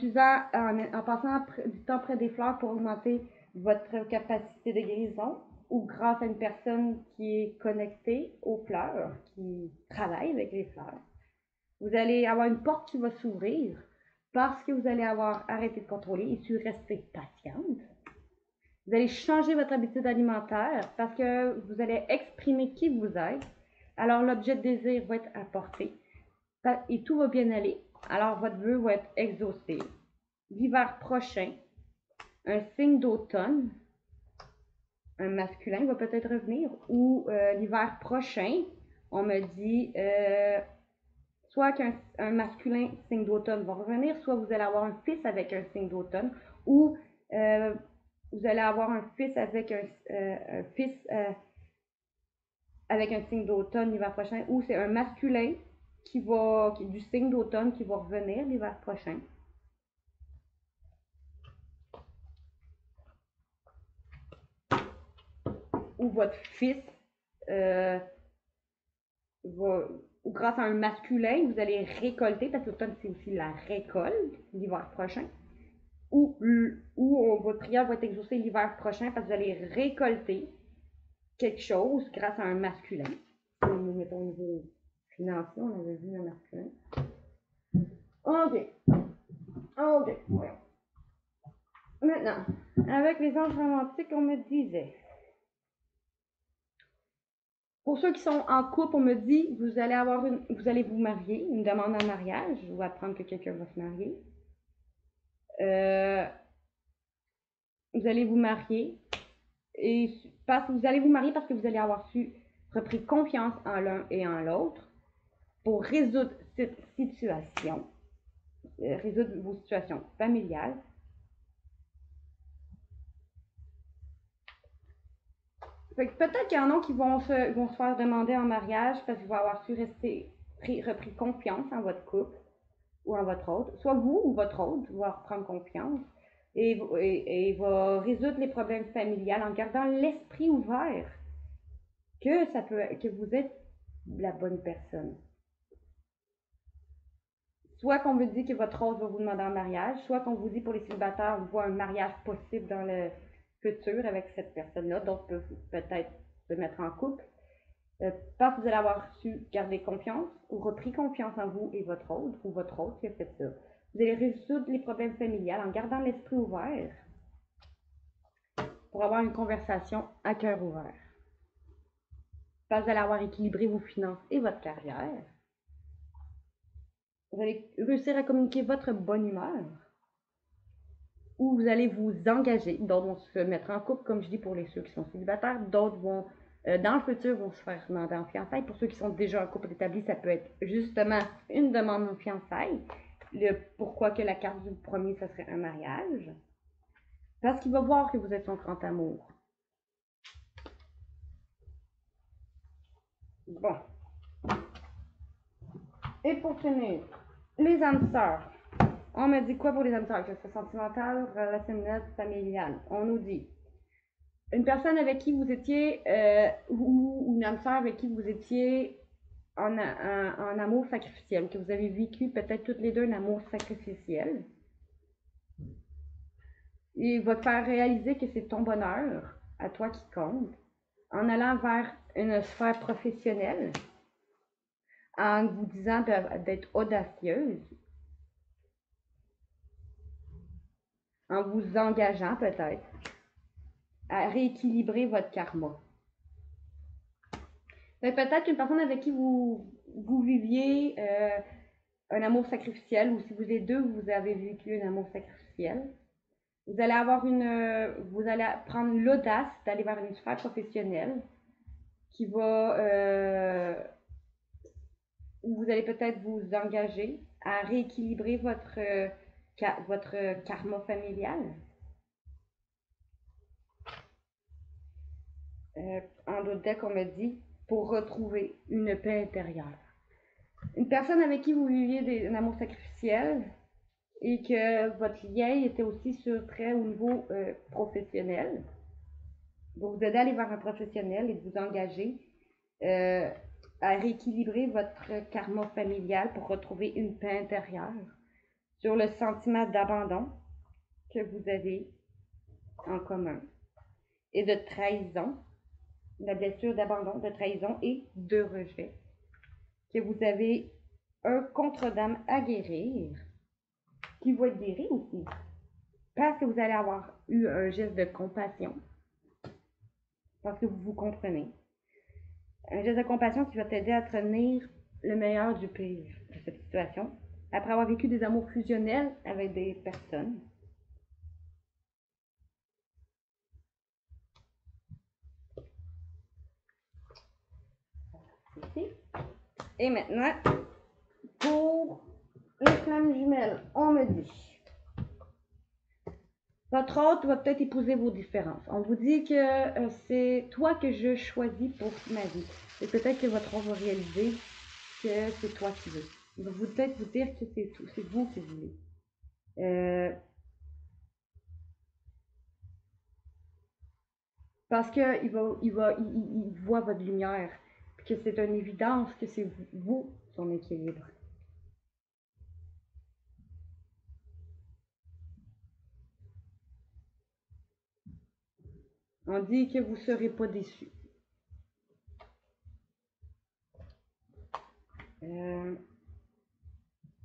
passant du temps près des fleurs pour augmenter votre capacité de guérison ou grâce à une personne qui est connectée aux fleurs, qui travaille avec les fleurs. Vous allez avoir une porte qui va s'ouvrir parce que vous allez avoir arrêté de contrôler et su rester patiente. Vous allez changer votre habitude alimentaire parce que vous allez exprimer qui vous êtes. Alors l'objet de désir va être apporté et tout va bien aller. Alors votre vœu va être exaucé. L'hiver prochain, un signe d'automne, un masculin va peut-être revenir, ou l'hiver prochain, on me dit soit qu'un masculin signe d'automne va revenir, soit vous allez avoir un fils avec un signe d'automne, ou vous allez avoir un fils avec avec un signe d'automne l'hiver prochain, ou c'est un masculin du signe d'automne qui va revenir l'hiver prochain. Ou votre fils ou grâce à un masculin, vous allez récolter, parce que l'automne, c'est aussi la récolte l'hiver prochain. Ou votre prière va être exaucée l'hiver prochain parce que vous allez récolter quelque chose grâce à un masculin. Nous mettons au niveau financier, on avait vu un masculin. OK. Maintenant, avec les anges romantiques, on me disait. Pour ceux qui sont en couple, on me dit vous allez vous marier, une demande en mariage, ou apprendre que quelqu'un va se marier. Vous allez vous marier vous allez vous marier parce que vous allez avoir repris confiance en l'un et en l'autre pour résoudre cette situation, résoudre vos situations familiales. Peut-être qu'il y en a qui vont se faire demander en mariage parce qu'ils vont avoir su rester repris confiance en votre couple ou en votre autre. Soit vous ou votre autre va reprendre confiance et va résoudre les problèmes familiaux en gardant l'esprit ouvert que vous êtes la bonne personne. Soit qu'on vous dit que votre autre va vous demander en mariage, soit qu'on vous dit pour les célibataires, on voit un mariage possible dans le futur avec cette personne-là, donc peut-être se mettre en couple. Parce que vous allez avoir su garder confiance ou repris confiance en vous et votre autre, ou votre autre qui a fait ça. Vous allez résoudre les problèmes familiaux en gardant l'esprit ouvert pour avoir une conversation à cœur ouvert. Parce que vous allez avoir équilibré vos finances et votre carrière. Vous allez réussir à communiquer votre bonne humeur. Ou vous allez vous engager. D'autres vont se mettre en couple, comme je dis pour ceux qui sont célibataires. D'autres vont, dans le futur, vont se faire demander en fiançailles. Pour ceux qui sont déjà en couple établi, ça peut être justement une demande en fiançailles. Pourquoi que la carte du premier, ça serait un mariage. Parce qu'il va voir que vous êtes son grand amour. Bon. Et pour finir, les âmes sœurs. On me dit quoi pour les âmes sœurs? Que c'est sentimental, relationnel, familial. On nous dit une personne avec qui vous étiez, ou une âme sœur avec qui vous étiez en amour sacrificiel, que vous avez vécu peut-être toutes les deux un amour sacrificiel. Il va te faire réaliser que c'est ton bonheur, à toi qui compte, en allant vers une sphère professionnelle, en vous disant d'être audacieuse, en vous engageant peut-être à rééquilibrer votre karma. Peut-être qu'une personne avec qui vous viviez un amour sacrificiel, ou si vous êtes deux, vous avez vécu un amour sacrificiel, vous allez avoir vous allez prendre l'audace d'aller vers une sphère professionnelle qui va, où vous allez peut-être vous engager à rééquilibrer votre karma familial. En d'autres decks, on me dit pour retrouver une paix intérieure. Une personne avec qui vous viviez un amour sacrificiel et que votre lien était aussi sur très haut niveau professionnel, va vous aider à aller vers un professionnel et de vous engager à rééquilibrer votre karma familial pour retrouver une paix intérieure sur le sentiment d'abandon que vous avez en commun et de trahison, la blessure d'abandon, de trahison et de rejet, que vous avez un contre-dame à guérir, qui va être guéri aussi, parce que vous allez avoir eu un geste de compassion, parce que vous vous comprenez. Un geste de compassion qui va t'aider à tenir le meilleur du pire de cette situation, après avoir vécu des amours fusionnels avec des personnes. Ici. Et maintenant, pour les flammes jumelles, on me dit votre hôte va peut-être épouser vos différences. On vous dit que c'est toi que je choisis pour ma vie. Et peut-être que votre hôte va réaliser que c'est toi qui veux. Il va peut-être vous dire que c'est vous qui voulez. Parce qu'il voit votre lumière, puis que c'est une évidence que c'est vous son équilibre. On dit que vous ne serez pas déçus.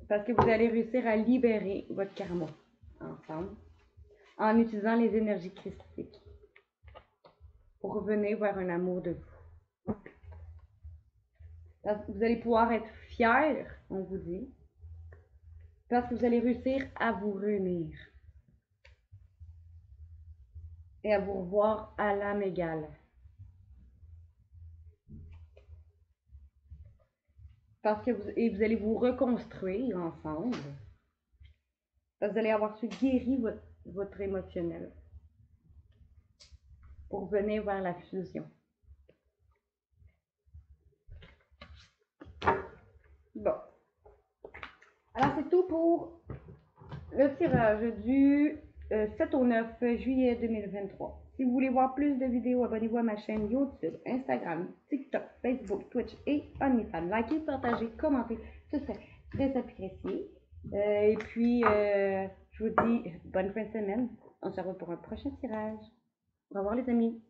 Parce que vous allez réussir à libérer votre karma ensemble en utilisant les énergies christiques pour revenir vers un amour de vous. Vous allez pouvoir être fiers, on vous dit, parce que vous allez réussir à vous réunir et à vous revoir à l'âme égale. Parce que vous allez vous reconstruire ensemble. Parce que vous allez avoir su guérir votre émotionnel pour venir vers la fusion. Bon. Alors, c'est tout pour le tirage du 7 au 9 juillet 2023. Si vous voulez voir plus de vidéos, abonnez-vous à ma chaîne YouTube, Instagram, TikTok, Facebook, Twitch et OnlyFans. Likez, partagez, commentez, ce serait très apprécié. Et puis, je vous dis bonne fin de semaine. On se revoit pour un prochain tirage. Au revoir les amis.